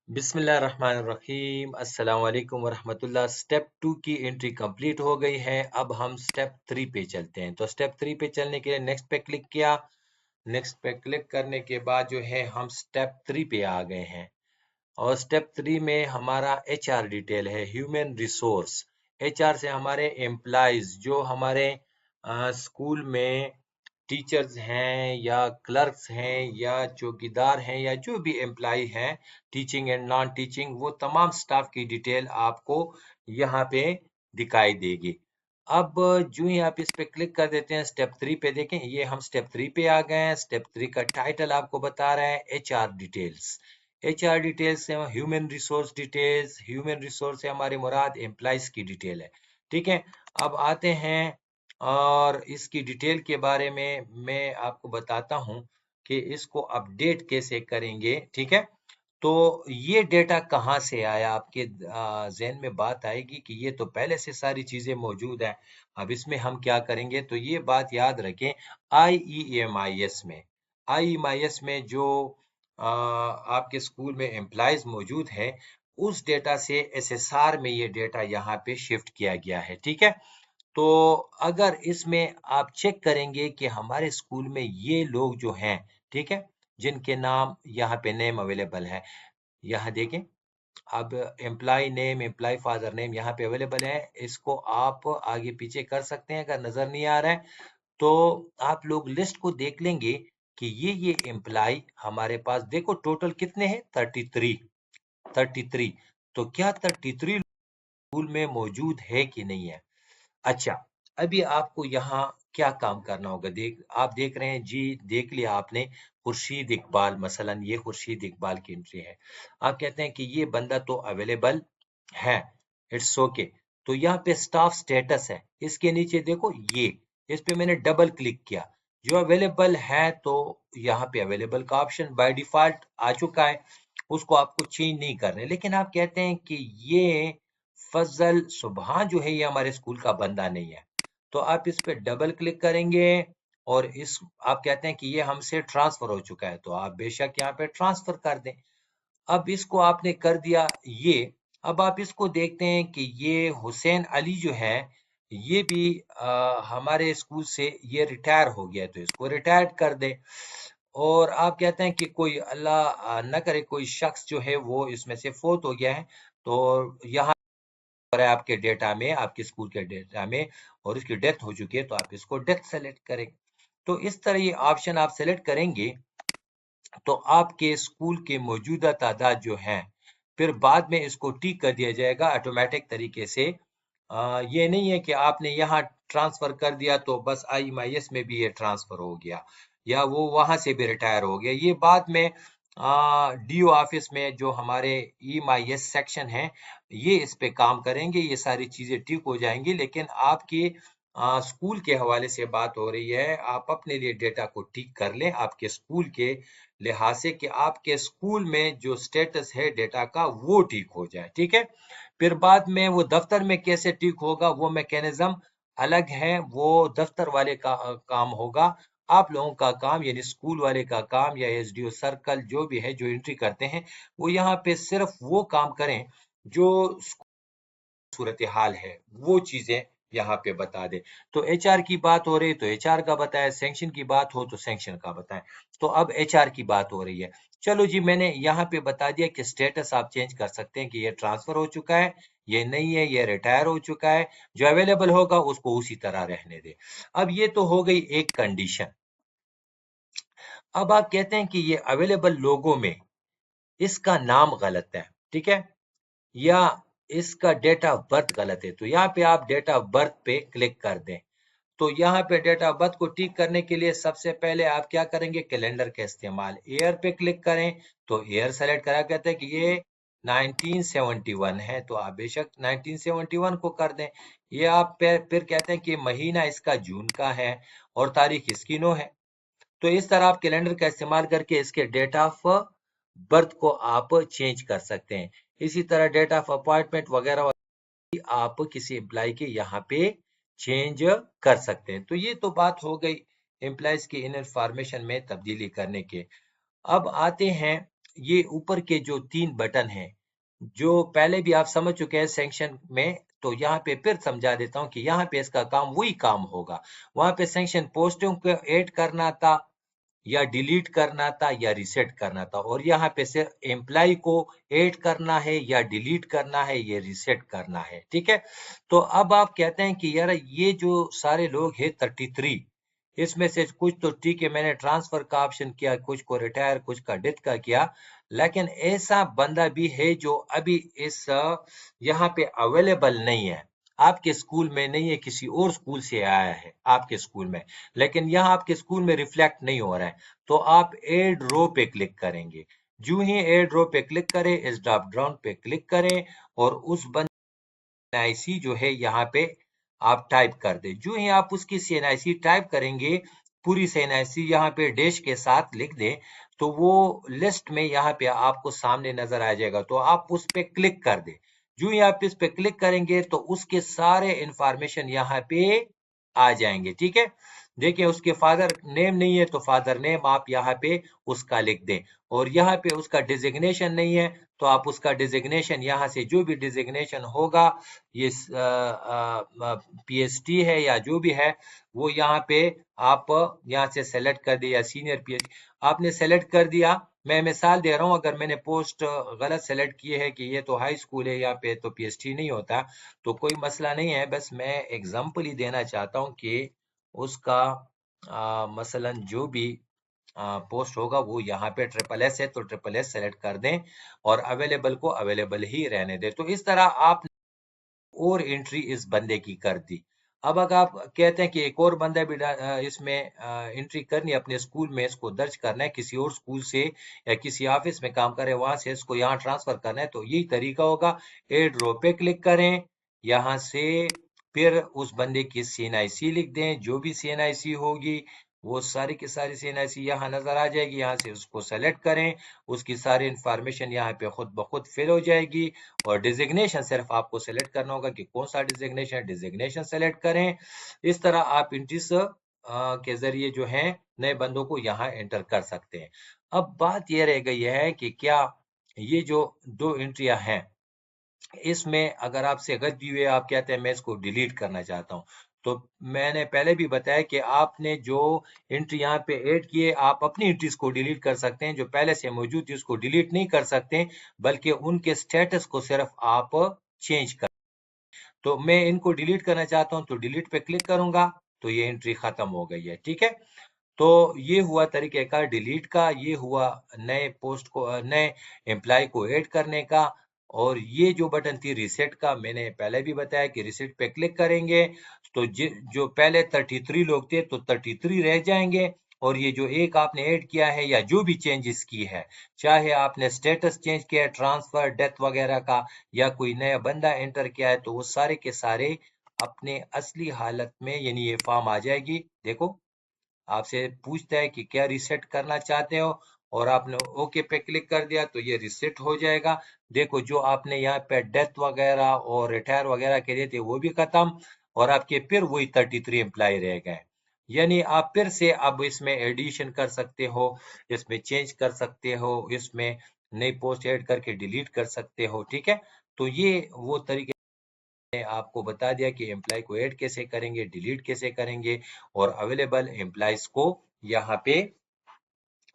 बिस्मिल्लाहिर्रहमानिर्रहीम अस्सलाम वालेकुम वरहमतुल्लाह। स्टेप 2 की एंट्री कंप्लीट हो गई है। अब हम स्टेप 3 पे चलते हैं। तो स्टेप 3 पे चलने के लिए नेक्स्ट पे क्लिक किया। नेक्स्ट पे क्लिक करने के बाद जो है हम स्टेप 3 पे आ गए हैं। और स्टेप 3 में हमारा एचआर डिटेल है, ह्यूमन रिसोर्स। एचआर से हमारे एम्प्लॉयज जो हमारे स्कूल में टीचर्स हैं या क्लर्क्स हैं या चौकीदार हैं या जो भी एम्प्लॉय हैं, टीचिंग एंड नॉन टीचिंग, वो तमाम स्टाफ की डिटेल आपको यहाँ पे दिखाई देगी। अब जो ही आप इस पे क्लिक कर देते हैं स्टेप 3 पे, देखें ये हम स्टेप 3 पे आ गए हैं। स्टेप 3 का टाइटल आपको बता रहा है एचआर डिटेल्स। एचआर डिटेल्स से human resource details, human resource से हमारी मुराद एम्प्लॉयज की डिटेल है। ठीक है, अब आते हैं और इसकी डिटेल के बारे में मैं आपको बताता हूं कि इसको अपडेट कैसे करेंगे। ठीक है, तो ये डेटा कहाँ से आया, आपके जहन में बात आएगी कि ये तो पहले से सारी चीजें मौजूद हैं। अब इसमें हम क्या करेंगे, तो ये बात याद रखें, IEMIS में, IEMIS में जो आपके स्कूल में एम्प्लॉयज मौजूद है, उस डेटा से SSR में ये डेटा यहाँ पे शिफ्ट किया गया है। ठीक है, तो अगर इसमें आप चेक करेंगे कि हमारे स्कूल में ये लोग जो हैं, ठीक है, जिनके नाम यहाँ पे नेम अवेलेबल है, यहाँ देखें। अब employee name, employee father name यहाँ पे अवेलेबल है। इसको आप आगे पीछे कर सकते हैं। अगर नजर नहीं आ रहा है तो आप लोग लिस्ट को देख लेंगे कि ये एम्प्लॉय हमारे पास, देखो टोटल कितने हैं, 33। तो क्या 33 स्कूल में मौजूद है कि नहीं है? अच्छा, अभी आपको यहाँ क्या काम करना होगा, आप देख रहे हैं जी, देख लिया आपने खुर्शीद इकबाल, मसलन ये खुर्शीद इकबाल की एंट्री है। आप कहते हैं कि ये बंदा तो अवेलेबल है, इट्स ओके। तो यहाँ पे स्टाफ स्टेटस है, इसके नीचे देखो ये, इस पे मैंने डबल क्लिक किया, जो अवेलेबल है तो यहाँ पे अवेलेबल का ऑप्शन बाय डिफॉल्ट आ चुका है, उसको आपको चेंज नहीं करना है। लेकिन आप कहते हैं कि ये फजल सुबहान जो है ये हमारे स्कूल का बंदा नहीं है, तो आप इस पे डबल क्लिक करेंगे और इस, आप कहते हैं कि ये हमसे ट्रांसफर हो चुका है, तो आप बेशक यहाँ पे ट्रांसफर कर दें। अब इसको आपने कर दिया ये। अब आप इसको देखते हैं कि ये हुसैन अली जो है, ये भी हमारे स्कूल से ये रिटायर हो गया, तो इसको रिटायर कर दे। और आप कहते हैं कि कोई अल्लाह न करे कोई शख्स जो है वो इसमें से फोत हो गया है, तो यहाँ पर है आपके डेटा में, आपके स्कूल के डेटा में, और उसकी डेथ हो चुकी है, तो आप इसको डेथ सेलेक्ट करेंगे। तो इस तरह ये ऑप्शन आप सेलेक्ट करेंगे तो आपके स्कूल के मौजूदा तादाद जो हैं, फिर बाद में इसको टिक कर दिया जाएगा ऑटोमेटिक तरीके से। ये नहीं है कि आपने यहाँ ट्रांसफर कर दिया तो बस IMIS में भी ये ट्रांसफर हो गया या वो वहां से भी रिटायर हो गया। ये बाद में DO ऑफिस में जो हमारे EMIS सेक्शन है, ये इस पे काम करेंगे, ये सारी चीजें ठीक हो जाएंगी। लेकिन आपकी स्कूल के हवाले से बात हो रही है, आप अपने लिए डेटा को ठीक कर लें आपके स्कूल के लिहाज से, कि आपके स्कूल में जो स्टेटस है डेटा का वो ठीक हो जाए। ठीक है, फिर बाद में वो दफ्तर में कैसे ठीक होगा वो मैकेनिज्म अलग है, वो दफ्तर वाले का काम होगा। आप लोगों का काम, यानी स्कूल वाले का काम या SDO सर्कल जो भी है जो एंट्री करते हैं, वो यहाँ पे सिर्फ वो काम करें जो सूरत हाल है, वो चीजें यहाँ पे बता दे। तो HR की बात हो रही है तो HR का बताए, सैंक्शन की बात हो तो सैंक्शन का बताएं। तो अब HR की बात हो रही है। चलो जी, मैंने यहाँ पे बता दिया कि स्टेटस आप चेंज कर सकते हैं कि ये ट्रांसफर हो चुका है, ये नहीं है, ये रिटायर हो चुका है। जो अवेलेबल होगा उसको उसी तरह रहने दे। अब ये तो हो गई एक कंडीशन। अब आप कहते हैं कि ये अवेलेबल लोगों में इसका नाम गलत है, ठीक है, या इसका डेट ऑफ बर्थ गलत है, तो यहाँ पे आप डेट ऑफ बर्थ पे क्लिक कर दें। तो यहाँ पे डेट ऑफ बर्थ को ठीक करने के लिए सबसे पहले आप क्या करेंगे, कैलेंडर का इस्तेमाल, ईयर पे क्लिक करें, तो ईयर सेलेक्ट करा, कहते हैं कि ये 1971 है, तो आप बेशक 1971 को कर दें। ये आप फिर कहते हैं कि महीना इसका जून का है और तारीख इसकी 9 है। तो इस तरह आप कैलेंडर का इस्तेमाल करके इसके डेट ऑफ बर्थ को आप चेंज कर सकते हैं। इसी तरह डेट ऑफ अपॉइंटमेंट वगैरह आप किसी एम्प्लॉय के यहाँ पे चेंज कर सकते हैं। तो ये तो बात हो गई एम्प्लॉयज की इन इंफॉर्मेशन में तब्दीली करने के। अब आते हैं ये ऊपर के जो 3 बटन हैं, जो पहले भी आप समझ चुके हैं सेक्शन में, तो यहाँ पे फिर समझा देता हूँ कि यहाँ पे इसका काम वही काम होगा। वहां पे सेक्शन पोस्टों को ऐड करना था या डिलीट करना था या रिसेट करना था, और यहाँ पे सिर्फ एम्प्लाई को ऐड करना है या डिलीट करना है, ये रिसेट करना है। ठीक है, तो अब आप कहते हैं कि यार ये जो सारे लोग हैं 33, इसमें से कुछ तो ठीक है मैंने ट्रांसफर का ऑप्शन किया, कुछ को रिटायर, कुछ का डेथ का किया, लेकिन ऐसा बंदा भी है जो अभी इस यहाँ पे अवेलेबल नहीं है, आपके स्कूल में नहीं है, किसी और स्कूल से आया है आपके स्कूल में, लेकिन यहाँ आपके स्कूल में रिफ्लेक्ट नहीं हो रहा है, तो आप एड रो पे क्लिक करेंगे। जो ही एड रो पे क्लिक करें, इस ड्रॉप डाउन पे क्लिक करें और उस बंदे CNIC जो है यहाँ पे आप टाइप कर दें। जो ही आप उसकी CNIC टाइप करेंगे, पूरी CNIC यहाँ पे डैश के साथ लिख दें, तो वो लिस्ट में यहाँ पे आपको सामने नजर आ जाएगा, तो आप उस पे क्लिक कर दें। जो ही आप इस पे क्लिक करेंगे तो उसके सारे इंफॉर्मेशन यहाँ पे आ जाएंगे। ठीक है, देखिए उसके फादर नेम नहीं है तो फादर नेम आप यहाँ पे उसका लिख दें, और यहाँ पे उसका डिजिग्नेशन नहीं है तो आप उसका डिजिग्नेशन यहाँ से जो भी डिजिग्नेशन होगा, ये PhD है या जो भी है, वो यहाँ पे आप यहाँ से सेलेक्ट कर दिया, सीनियर PhD आपने सेलेक्ट कर दिया। मैं मिसाल दे रहा हूँ, अगर मैंने पोस्ट गलत सेलेक्ट किए है कि ये तो हाई स्कूल है, यहाँ पे तो PhD नहीं होता, तो कोई मसला नहीं है, बस मैं एग्जांपल ही देना चाहता हूँ कि उसका मसलन जो भी पोस्ट होगा वो यहाँ पे SSS है तो SSS सेलेक्ट कर दें और अवेलेबल को अवेलेबल ही रहने दें। तो इस तरह आप और एंट्री इस बंदे की कर दी। अब अगर आप कहते हैं कि एक और बंदा भी इसमें एंट्री करनी है, अपने स्कूल में इसको दर्ज करना है, किसी और स्कूल से या किसी ऑफिस में काम करे वहां से इसको यहाँ ट्रांसफर करना है, तो यही तरीका होगा। एड रो पे क्लिक करें, यहाँ से फिर उस बंदे की CNIC लिख दें, जो भी CNIC होगी वो सारी की सारी CNIC यहाँ नजर आ जाएगी, यहाँ से उसको सेलेक्ट करें, उसकी सारी इंफॉर्मेशन यहाँ पे खुद ब खुद फिल हो जाएगी, और डिजिग्नेशन सिर्फ आपको सेलेक्ट करना होगा कि कौन सा डिजिग्नेशन है, डिजिग्नेशन सेलेक्ट करें। इस तरह आप इंट्रीज के जरिए जो है नए बंदों को यहाँ एंटर कर सकते हैं। अब बात यह रह गई है कि क्या ये जो दो एंट्रियां हैं, इसमें अगर आपसे गलती हुई, आप कहते हैं मैं इसको डिलीट करना चाहता हूं, तो मैंने पहले भी बताया कि आपने जो एंट्री यहाँ पे ऐड किए, आप अपनी एंट्रीज को डिलीट कर सकते हैं, जो पहले से मौजूद थी उसको डिलीट नहीं कर सकते, बल्कि उनके स्टेटस को सिर्फ आप चेंज कर। तो मैं इनको डिलीट करना चाहता हूं तो डिलीट पे क्लिक करूंगा, तो ये एंट्री खत्म हो गई है। ठीक है, तो ये हुआ तरीकेकार डिलीट का, ये हुआ नए पोस्ट को नए एम्प्लॉय को ऐड करने का। और ये जो बटन थी रिसेट का, मैंने पहले भी बताया कि रिसेट पे क्लिक करेंगे तो जो पहले 33 लोग थे तो 33 रह जाएंगे, और ये जो एक आपने ऐड किया है या जो भी चेंजेस की है, चाहे आपने स्टेटस चेंज किया है, ट्रांसफर, डेथ वगैरह का, या कोई नया बंदा एंटर किया है, तो वो सारे के सारे अपने असली हालत में, यानी ये फॉर्म आ जाएगी। देखो आपसे पूछता है कि क्या रिसेट करना चाहते हो, और आपने ओके पे क्लिक कर दिया तो ये रिसेट हो जाएगा। देखो जो आपने यहाँ पे डेथ वगैरह और रिटायर वगैरह के दिए थे वो भी खत्म, और आपके फिर वही 33 एम्प्लॉय रह गए। यानी आप फिर से अब इसमें एडिशन कर सकते हो, इसमें चेंज कर सकते हो, इसमें नई पोस्ट ऐड करके डिलीट कर सकते हो। ठीक है, तो ये वो तरीके आपको बता दिया कि एम्प्लॉय को ऐड कैसे करेंगे, डिलीट कैसे करेंगे, और अवेलेबल एम्प्लॉयज को यहाँ पे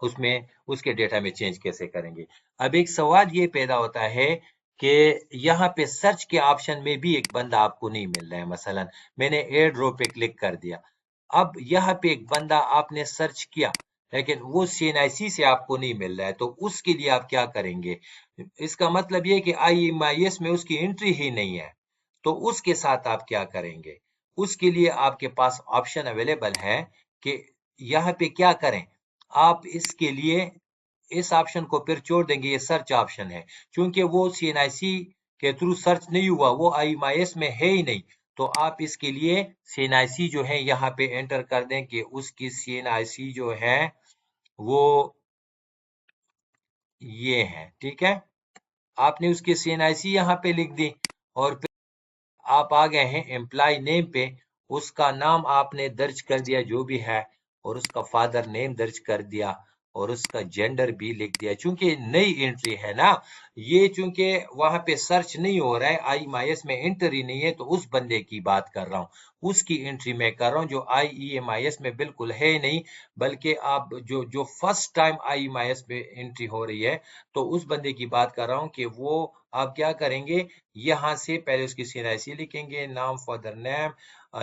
उसमें उसके डेटा में चेंज कैसे करेंगे। अब एक सवाल ये पैदा होता है कि यहाँ पे सर्च के ऑप्शन में भी एक बंदा आपको नहीं मिल रहा है। मसलन मैंने एड रो पे क्लिक कर दिया, अब यहाँ पे एक बंदा आपने सर्च किया, लेकिन वो CNIC से आपको नहीं मिल रहा है, तो उसके लिए आप क्या करेंगे? इसका मतलब ये कि IMIS में उसकी एंट्री ही नहीं है, तो उसके साथ आप क्या करेंगे? उसके लिए आपके पास ऑप्शन अवेलेबल है कि यहाँ पे क्या करें, आप इसके लिए इस ऑप्शन को फिर छोड़ देंगे, ये सर्च ऑप्शन है, क्योंकि वो CNIC के थ्रू सर्च नहीं हुआ, वो IMIS में है ही नहीं, तो आप इसके लिए CNIC जो है यहाँ पे एंटर कर दें कि उसकी CNIC जो है वो ये है। ठीक है, आपने उसकी CNIC यहाँ पे लिख दी, और फिर आप आ गए हैं एम्प्लॉय नेम पे, उसका नाम आपने दर्ज कर दिया जो भी है, और उसका फादर नेम दर्ज कर दिया, और उसका जेंडर भी लिख दिया। चूंकि नई एंट्री है ना, ये चूंकि वहां पे सर्च नहीं हो रहा है, IMIS में एंटर ही नहीं है, तो उस बंदे की बात कर रहा हूँ, उसकी एंट्री मैं कर रहा हूँ जो IEMIS में बिल्कुल है नहीं, बल्कि आप जो जो फर्स्ट टाइम IMIS में एंट्री हो रही है, तो उस बंदे की बात कर रहा हूँ कि वो आप क्या करेंगे, यहां से पहले उसकी CNIC लिखेंगे, नाम father name,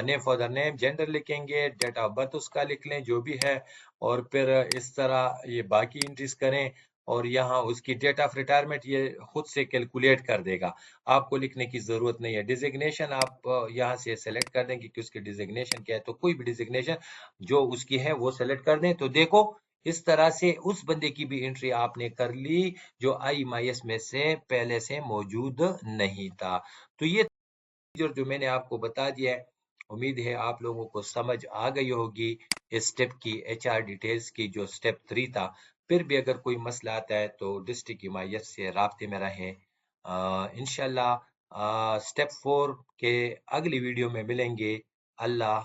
name father name, gender लिखेंगे, डेट ऑफ बर्थ उसका लिख लें जो भी है, और फिर इस तरह ये बाकी एंट्रीज करें, और यहाँ उसकी डेट ऑफ रिटायरमेंट ये खुद से कैलकुलेट कर देगा, आपको लिखने की जरूरत नहीं है। डिजिग्नेशन आप यहाँ से सेलेक्ट कर दें कि उसकी डिजिग्नेशन क्या है, तो कोई भी डिजिग्नेशन जो उसकी है वो सेलेक्ट कर दें। तो देखो इस तरह से उस बंदे की भी एंट्री आपने कर ली जो IMIS में से पहले से मौजूद नहीं था। तो ये जो मैंने आपको बता दिया है, उम्मीद है आप लोगों को समझ आ गई होगी इस स्टेप की, HR डिटेल्स की, जो स्टेप 3 था। फिर भी अगर कोई मसला आता है तो डिस्ट्रिक्ट हिमायत से राब्ते में रहें। इंशाल्लाह स्टेप 4 के अगली वीडियो में मिलेंगे। अल्लाह